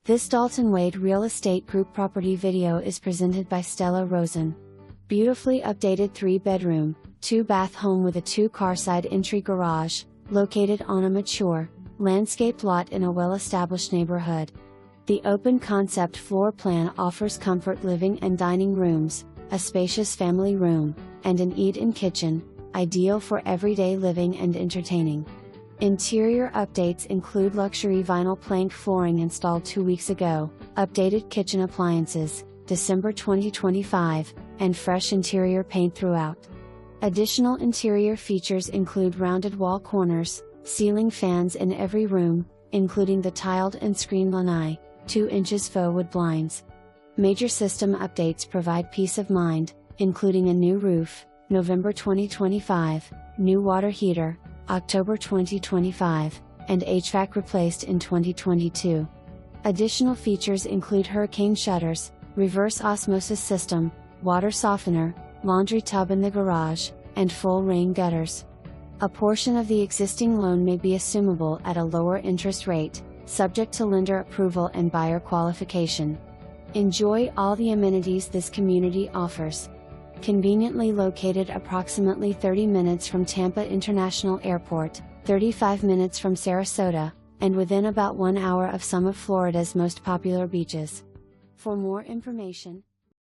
This Dalton Wade Real Estate Group property video is presented by Stella Rosen. Beautifully updated 3-bedroom, 2-bath home with a 2-car side entry garage, located on a mature, landscaped lot in a well-established neighborhood. The open concept floor plan offers comfort living and dining rooms, a spacious family room, and an eat-in kitchen, ideal for everyday living and entertaining. Interior updates include luxury vinyl plank flooring installed 2 weeks ago, updated kitchen appliances, December 2025, and fresh interior paint throughout. Additional interior features include rounded wall corners, ceiling fans in every room, including the tiled and screened lanai, 2 inches faux wood blinds. Major system updates provide peace of mind, including a new roof, November 2025, new water heater, October 2025, and HVAC replaced in 2022. Additional features include hurricane shutters, reverse osmosis system, water softener, laundry tub in the garage, and full rain gutters. A portion of the existing loan may be assumable at a lower interest rate, subject to lender approval and buyer qualification. Enjoy all the amenities this community offers. Conveniently located approximately 30 minutes from Tampa International Airport, 35 minutes from Sarasota, and within about 1 hour of some of Florida's most popular beaches. For more information,